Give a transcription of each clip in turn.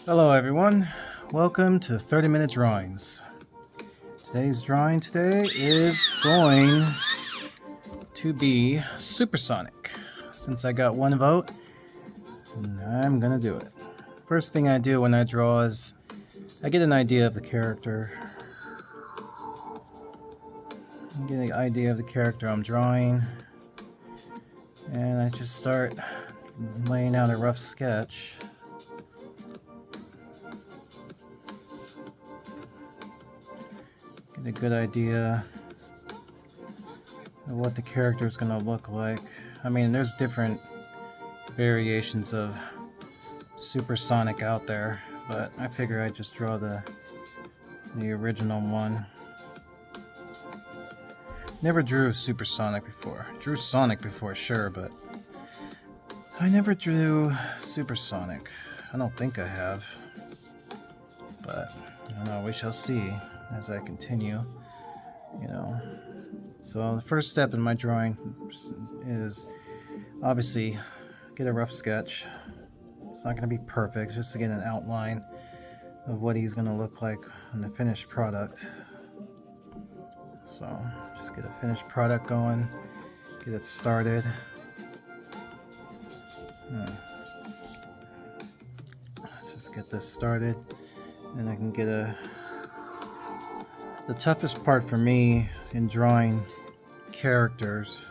Hello everyone, welcome to 30 Minute Drawings. Today's drawing is going to be Supersonic. Since I got one vote, I'm gonna do it. First thing I do when I draw is I get an idea of the character. I get an idea of the character I'm drawing, and I just start laying out a rough sketch. Get a good idea of what the character is going to look like. I mean, there's different variations of Supersonic out there, but I figure I'd just draw the original one. Never drew Supersonic before. Drew Sonic before, sure, but I never drew Supersonic. I don't think I have, but I don't know, we shall see as I continue, So the first step in my drawing is obviously get a rough sketch. It's not going to be perfect, just to get an outline of what he's going to look like in the finished product. So just get a finished product going, get it started. Let's just get this started, and I can get the toughest part for me in drawing characters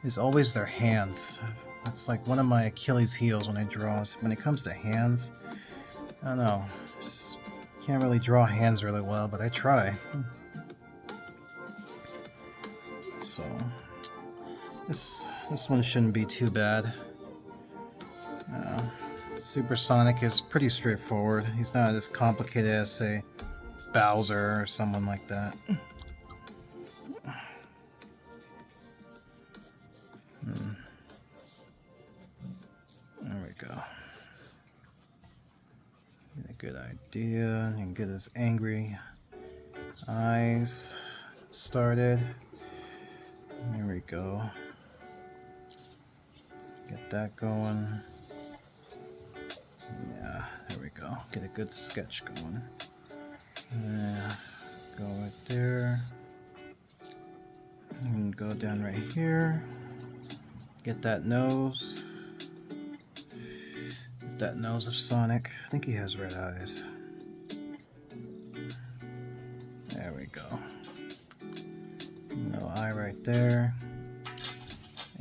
is always their hands. That's like one of my Achilles heels when I draw. When it comes to hands, I don't know, just can't really draw hands really well, but I try. So this one shouldn't be too bad. Supersonic is pretty straightforward. He's not as complicated as, say, Bowser or someone like that. There we go. Get a good idea. You can get his angry eyes started. There we go. Get that going. Yeah, there we go. Get a good sketch going. Yeah, go right there. And go down right here. Get that nose. Get that nose of Sonic. I think he has red eyes. There we go. No eye right there.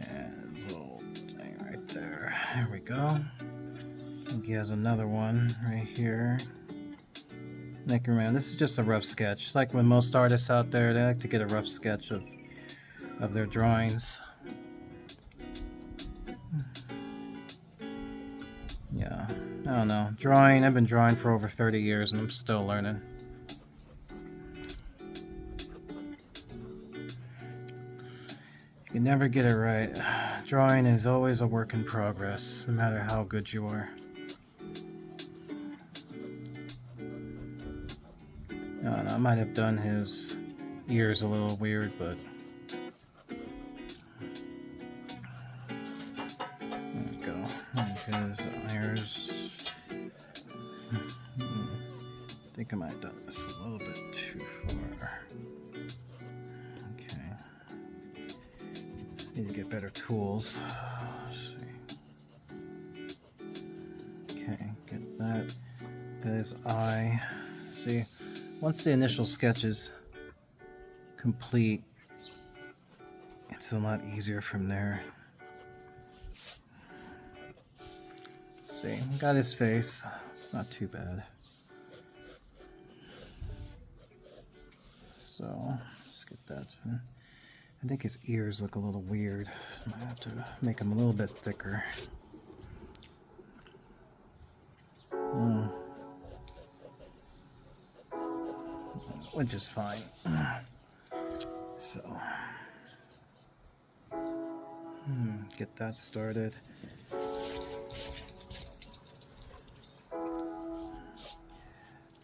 And a little thing right there. There we go. I think he has another one right here. Necroman. This is just a rough sketch. It's like when most artists out there, they like to get a rough sketch of their drawings. Yeah, I don't know. Drawing, I've been drawing for over 30 years and I'm still learning. You can never get it right. Drawing is always a work in progress, no matter how good you are. I don't know, I might have done his ears a little weird, but there we go. His ears. I think I might have done this a little bit too far. Okay. Need to get better tools. Let's see. Okay, get that. Get his eye. See, once the initial sketch is complete, it's a lot easier from there. See, got his face. It's not too bad. So, let's get that. I think his ears look a little weird. I might have to make them a little bit thicker. Which is fine. So, get that started.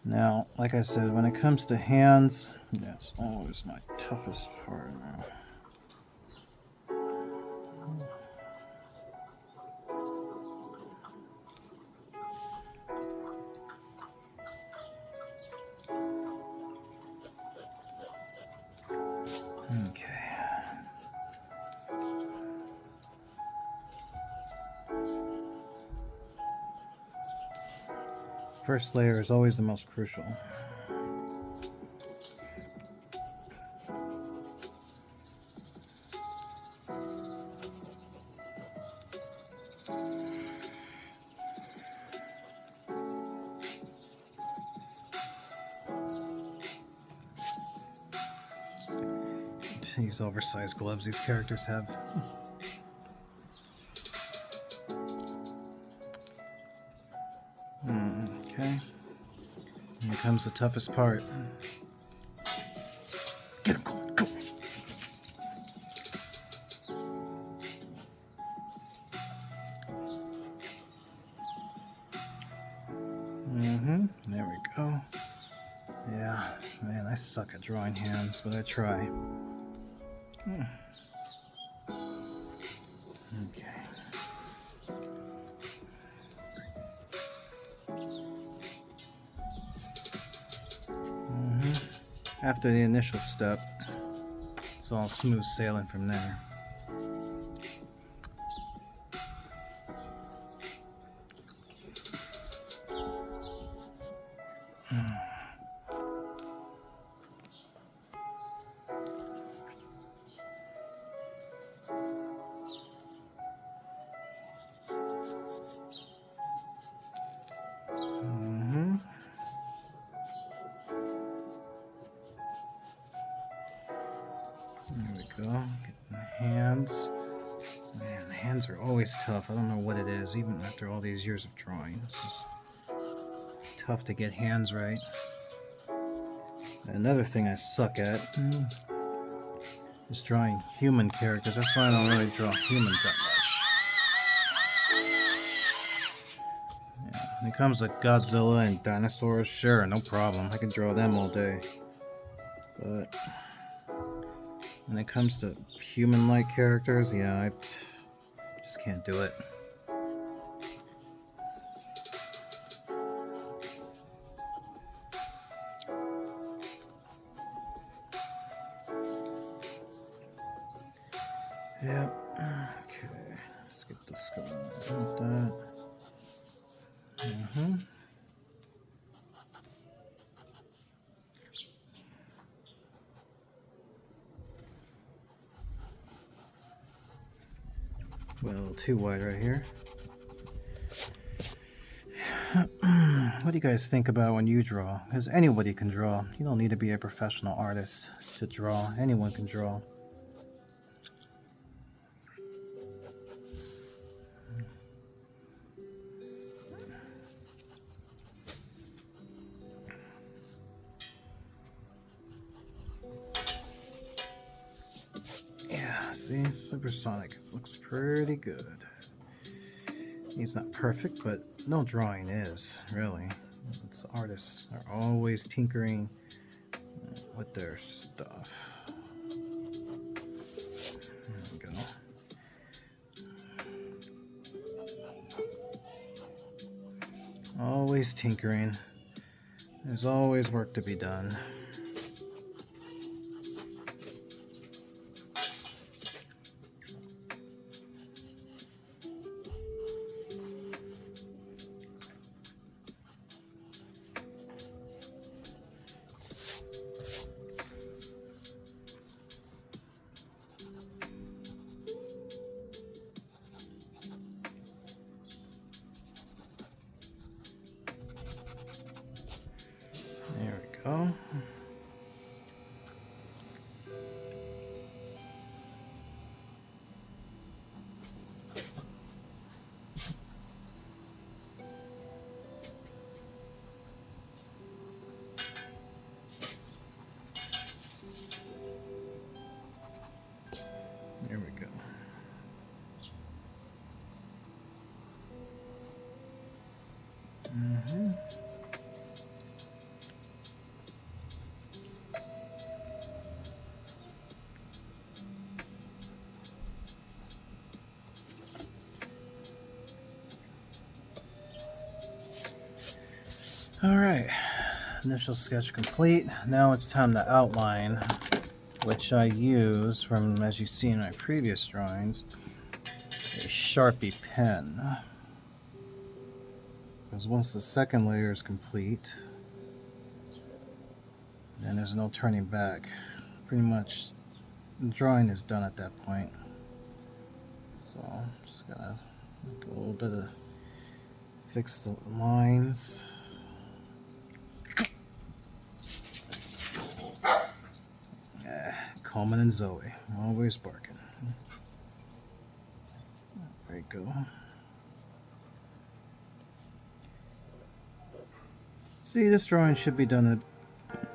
Now, like I said, when it comes to hands, that's always my toughest part now. First layer is always the most crucial. These oversized gloves these characters have. Okay. Here comes the toughest part. Get him going, go! There we go. Yeah, man, I suck at drawing hands, but I try. Okay. After the initial step, it's all smooth sailing from there. There we go. Get the hands. Man, the hands are always tough. I don't know what it is, even after all these years of drawing. It's just tough to get hands right. Another thing I suck at is drawing human characters. That's why I don't really draw humans that much. Yeah, when it comes to Godzilla and dinosaurs, sure, no problem. I can draw them all day. But when it comes to human-like characters, yeah, I just can't do it. Yep. Okay. Let's get this going. Like that. Well, a little too wide right here. What do you guys think about when you draw? Because anybody can draw. You don't need to be a professional artist to draw. Anyone can draw. Yeah, see? Supersonic looks pretty good. He's not perfect, but no drawing is, really. It's artists are always tinkering with their stuff. There we go. Always tinkering. There's always work to be done. There we go. There we go. All right, initial sketch complete. Now it's time to outline, which I used from, as you see in my previous drawings, a Sharpie pen. Because once the second layer is complete, then there's no turning back. Pretty much the drawing is done at that point. So just gotta make a little bit of fix the lines. Coleman and Zoe, always barking. There you go. See, this drawing should be done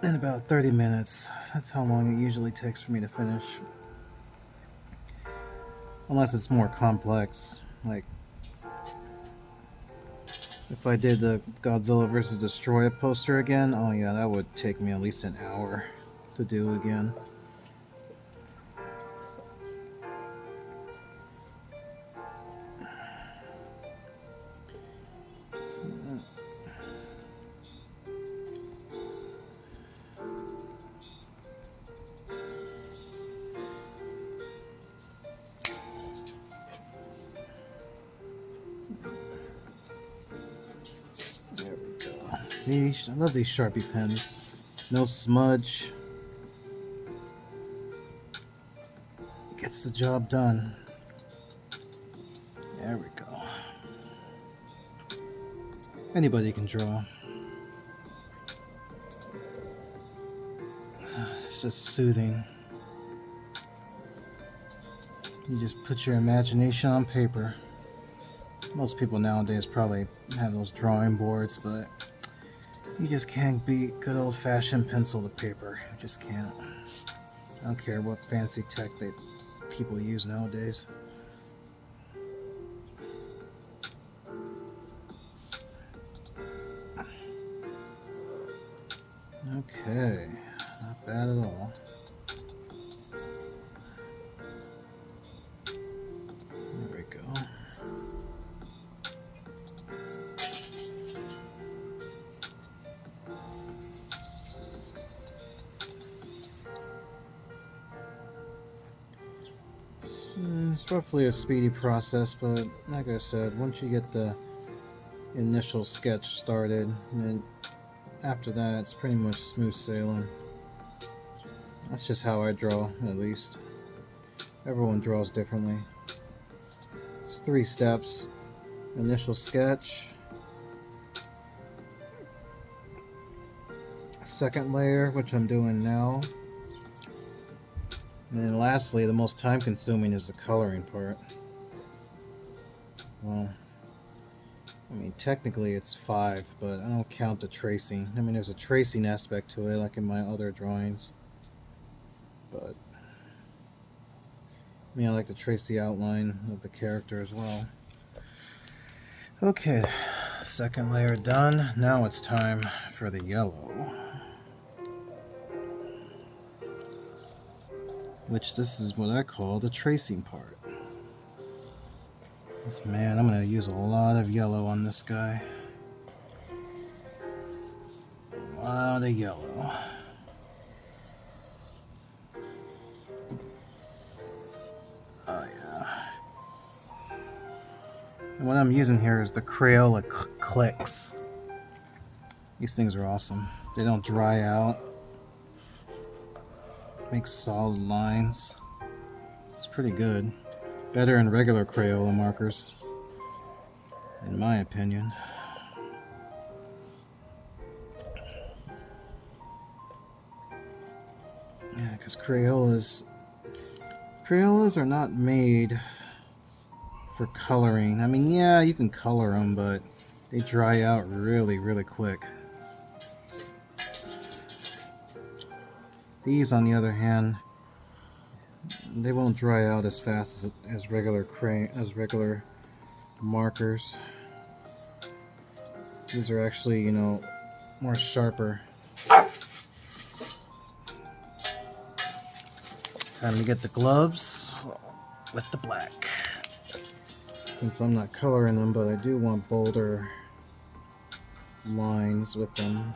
in about 30 minutes. That's how long it usually takes for me to finish. Unless it's more complex, like if I did the Godzilla vs. Destroyer poster again, oh yeah, that would take me at least an hour to do again. See, I love these Sharpie pens. No smudge. Gets the job done. There we go. Anybody can draw. It's just soothing. You just put your imagination on paper. Most people nowadays probably have those drawing boards, but you just can't beat good old-fashioned pencil to paper. You just can't. I don't care what fancy tech people use nowadays. Okay, not bad at all. There we go. It's roughly a speedy process, but like I said, once you get the initial sketch started, then after that it's pretty much smooth sailing. That's just how I draw, at least. Everyone draws differently. It's 3 steps. Initial sketch, second layer, which I'm doing now, and then lastly, the most time consuming is the coloring part. Well, I mean, technically it's 5, but I don't count the tracing. I mean, there's a tracing aspect to it, like in my other drawings. But, I mean, I like to trace the outline of the character as well. Okay, second layer done. Now it's time for the yellow. Which this is what I call the tracing part. Man, I'm going to use a lot of yellow on this guy. A lot of yellow. Oh yeah. And what I'm using here is the Crayola Clicks. These things are awesome. They don't dry out. Make solid lines. It's pretty good. Better than regular Crayola markers, in my opinion. Yeah, because Crayolas are not made for coloring. I mean, yeah, you can color them, but they dry out really, really quick. These, on the other hand, they won't dry out as fast as regular markers. These are actually, you know, more sharper. Time to get the gloves with the black. Since I'm not coloring them, but I do want bolder lines with them.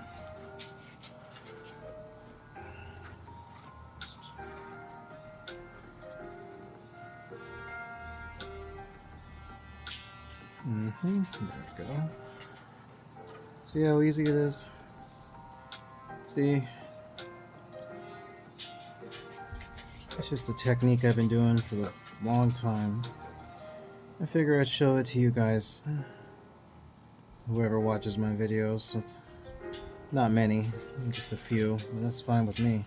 There we go. See how easy it is? See? It's just a technique I've been doing for a long time. I figure I'd show it to you guys. Whoever watches my videos. It's not many, just a few, but that's fine with me.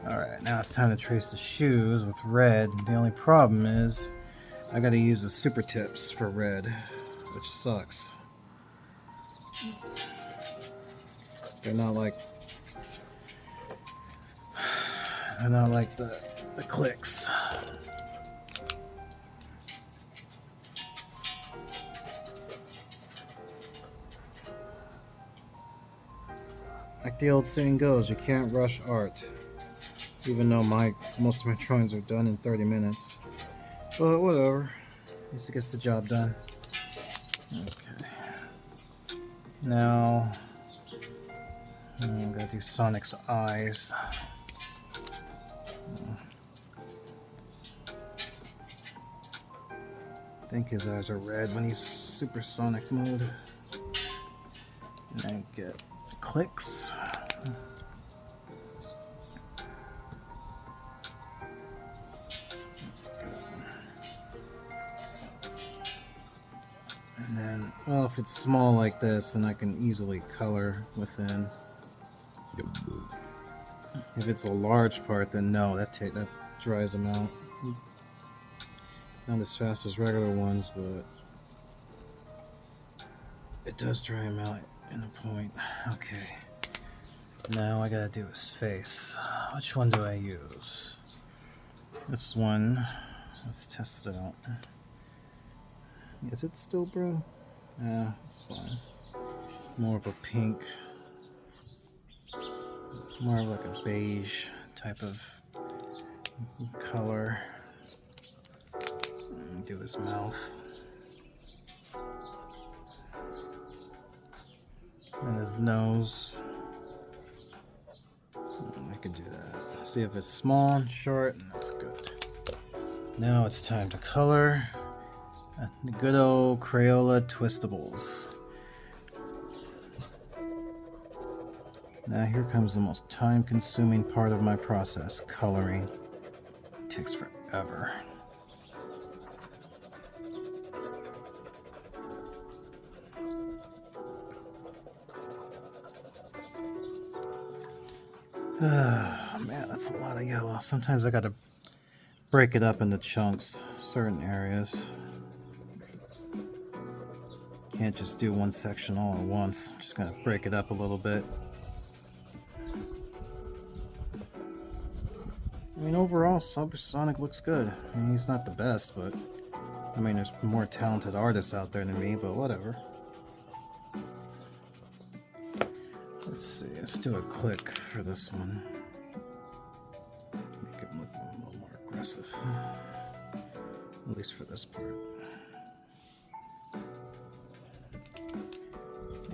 Alright, now it's time to trace the shoes with red. The only problem is I gotta use the super tips for red, which sucks. They're not like the clicks. Like the old saying goes, you can't rush art. Even though most of my drawings are done in 30 minutes. But whatever. At least it gets the job done. Okay. Now I'm gonna do Sonic's eyes. I think his eyes are red when he's supersonic mode. And then get clicks. And then, well, if it's small like this, then I can easily color within. If it's a large part, then no, that dries them out. Not as fast as regular ones, but it does dry them out in a point. Okay. Now I gotta do his face. Which one do I use? This one. Let's test it out. Is it still blue? Yeah, it's fine. More of a pink. More of like a beige type of color. And do his mouth. And his nose. I can do that. See if it's small and short, and that's good. Now it's time to color. The good old Crayola Twistables. Now here comes the most time-consuming part of my process, coloring. It takes forever. Man, that's a lot of yellow. Sometimes I gotta break it up into chunks, certain areas. Can't just do one section all at once. Just gotta break it up a little bit. I mean, overall, Supersonic looks good. I mean, he's not the best, but I mean, there's more talented artists out there than me, but whatever. Let's see, let's do a click for this one. Make it look a little more aggressive. At least for this part.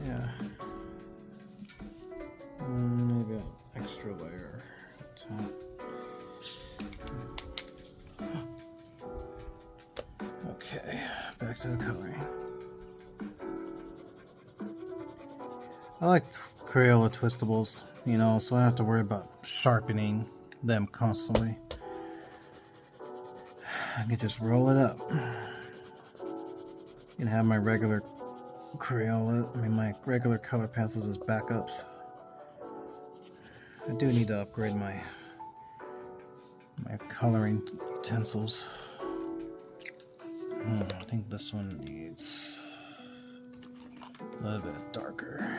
Yeah. Maybe an extra layer at the top. Okay, back to the coloring. I like Crayola Twistables, you know, so I don't have to worry about sharpening them constantly. I can just roll it up. And have my regular Crayola, my regular color pencils as backups. I do need to upgrade my coloring utensils. I think this one needs a little bit darker.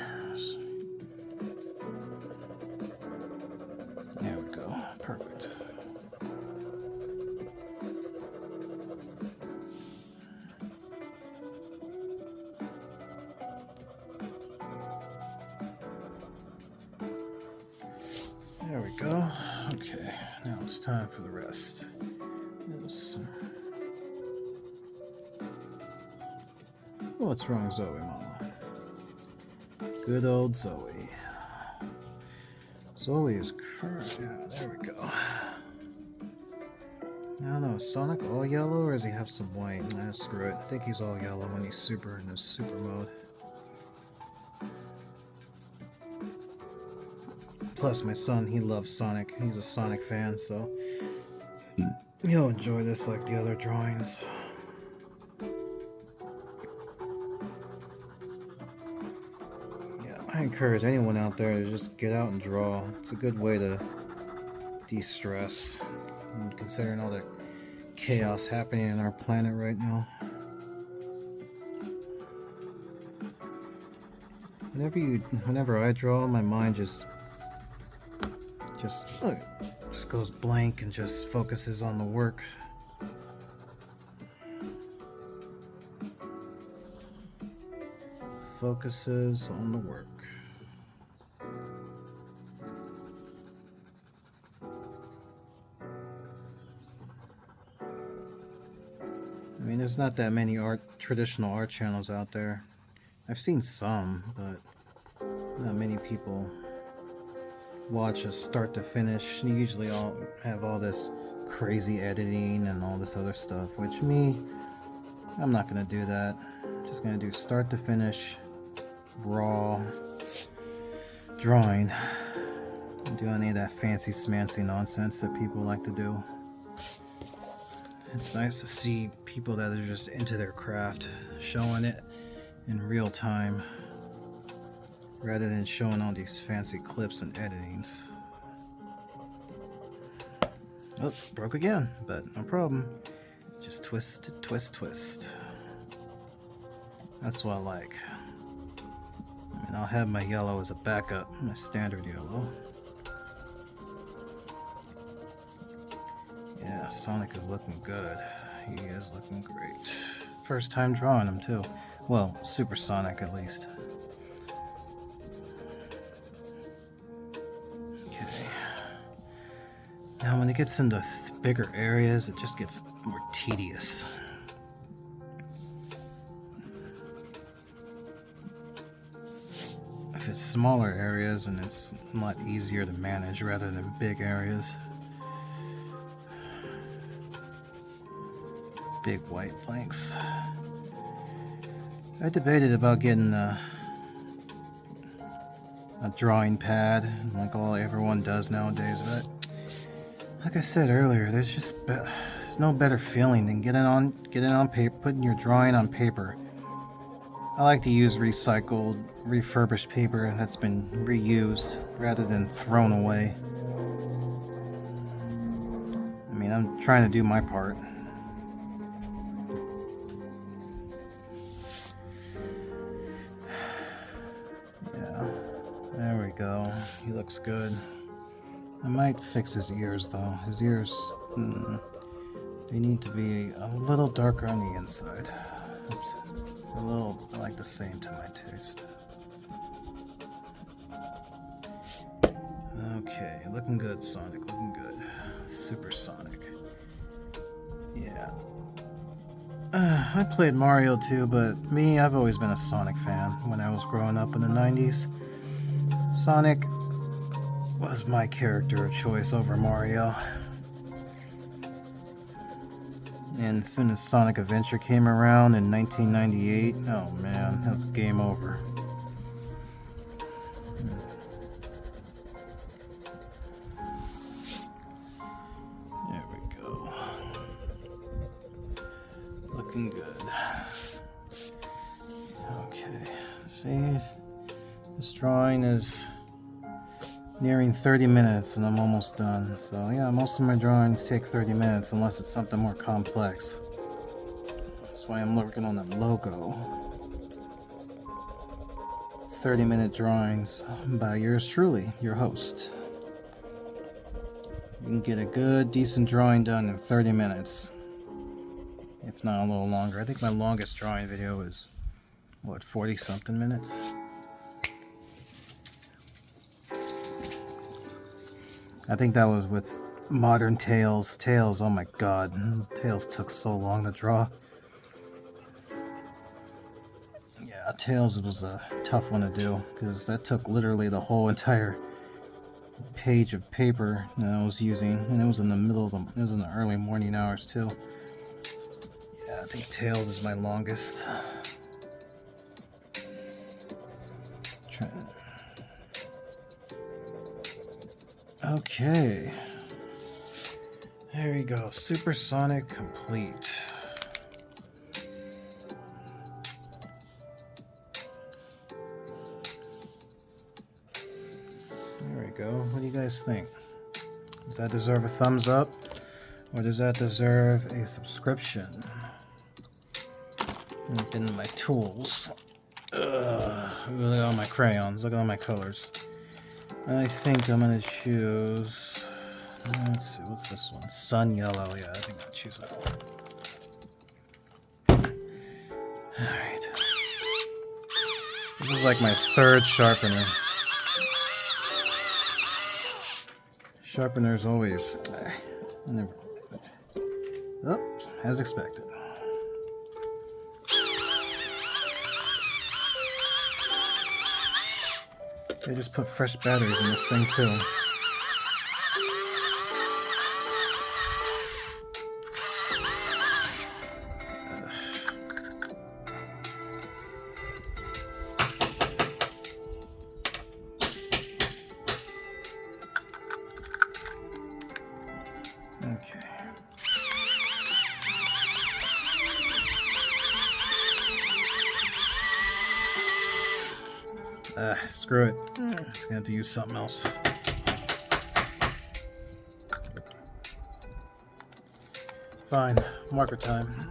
There we go. Perfect. There we go. Okay, now it's time for the rest. What's wrong, Zoe, Mama? Good old Zoe. Zoe is current. Yeah, there we go. I don't know, is Sonic all yellow or does he have some white? Nah, screw it. I think he's all yellow when he's super in his super mode. Plus, my son, he loves Sonic. He's a Sonic fan, so he'll enjoy this like the other drawings. Yeah, I encourage anyone out there to just get out and draw. It's a good way to de-stress, considering all the chaos happening in our planet right now. Whenever I draw, my mind just goes blank and just focuses on the work. Focuses on the work. I mean, there's not that many traditional art channels out there. I've seen some, but not many people watch a start to finish. You usually all have all this crazy editing and all this other stuff, which I'm not gonna do that. I'm just gonna do start to finish, raw drawing. Don't do any of that fancy smancy nonsense that people like to do. It's nice to see people that are just into their craft showing it in real time, rather than showing all these fancy clips and editings. Oh, broke again, but no problem. Just twist, twist, twist. That's what I like. I mean, I'll have my yellow as a backup, my standard yellow. Yeah, Sonic is looking good. He is looking great. First time drawing him too. Well, Super Sonic at least. Now when it gets into bigger areas, it just gets more tedious. If it's smaller areas, and it's a lot easier to manage rather than big areas. Big white blanks. I debated about getting a drawing pad, like everyone does nowadays, but like I said earlier, there's no better feeling than getting on paper, putting your drawing on paper. I like to use recycled, refurbished paper that's been reused rather than thrown away. I mean, I'm trying to do my part. Yeah, there we go. He looks good. I might fix his ears though. His ears, they need to be a little darker on the inside. It's a little like the same to my taste. Okay, looking good, Sonic, looking good. Super Sonic. Yeah. I played Mario too, but I've always been a Sonic fan when I was growing up in the 90s. Sonic was my character of choice over Mario. And as soon as Sonic Adventure came around in 1998, oh man, that was game over. There we go. Looking good. Okay, see, this drawing is nearing 30 minutes and I'm almost done. So yeah, most of my drawings take 30 minutes unless it's something more complex. That's why I'm working on the logo. 30-minute drawings by yours truly, your host. You can get a good, decent drawing done in 30 minutes. If not a little longer. I think my longest drawing video was, 40-something minutes? I think that was with Modern Tails. Tails, oh my god. Tails took so long to draw. Yeah, Tails was a tough one to do, because that took literally the whole entire page of paper that I was using, and it was in the early morning hours too. Yeah, I think Tails is my longest. Okay. There we go. Supersonic complete. There we go. What do you guys think? Does that deserve a thumbs up? Or does that deserve a subscription? Look into my tools. Look at all my crayons. Look at all my colors. I think I'm going to choose... Let's see, what's this one? Sun Yellow. Yeah, I think I'll choose that one. Alright. This is like my third sharpener. Sharpener's always... Oops, as expected. They just put fresh batteries in this thing too. Okay. Screw it. Just gonna have to use something else. Fine. Marker time.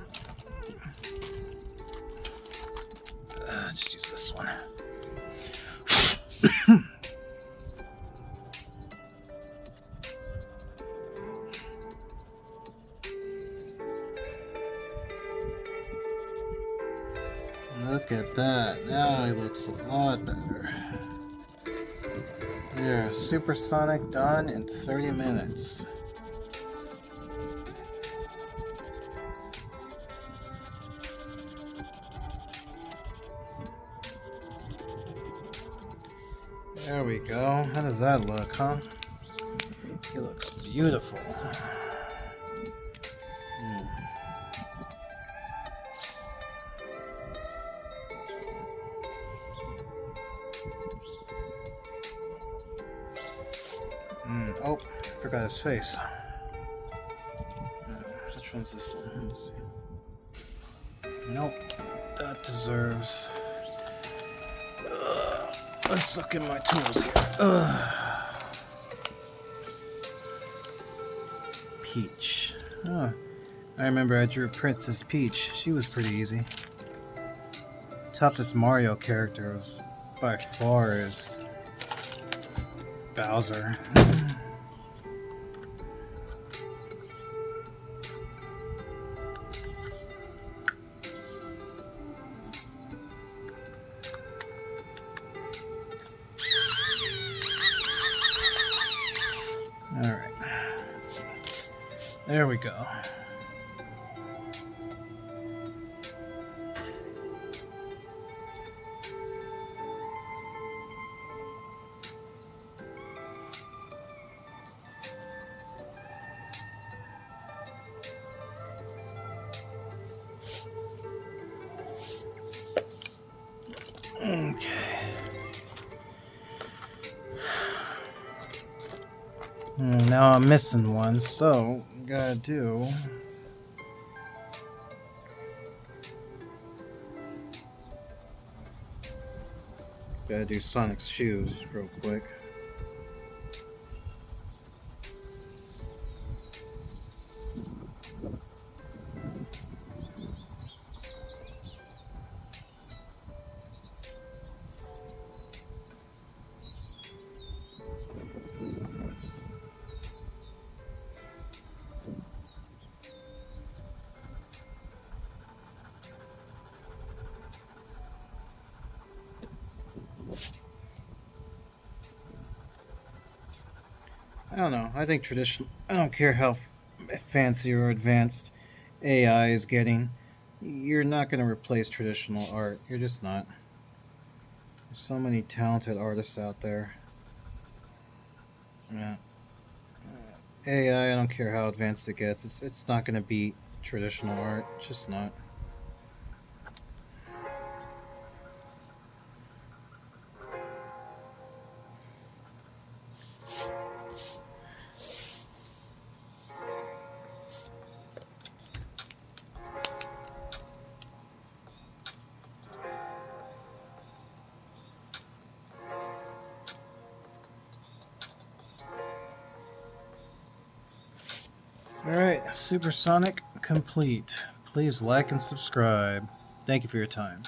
Just use this one. Look at that. Now he looks a lot better. There, Supersonic done in 30 minutes. There we go. How does that look, huh? It looks beautiful. Oh, forgot his face. Which one's this one? Let's see. Nope. That deserves... let's look in my tools here. Peach. Oh, I remember I drew Princess Peach. She was pretty easy. Toughest Mario character was by far is Bowser. Alright, let's see. There we go. Okay. Now I'm missing one, so gotta do... Gotta do Sonic's shoes real quick. I don't know. I think traditional... I don't care how fancy or advanced AI is getting. You're not going to replace traditional art. You're just not. There's so many talented artists out there. Yeah. AI, I don't care how advanced it gets, it's not going to beat traditional art. It's just not. Alright, Supersonic complete. Please like and subscribe. Thank you for your time.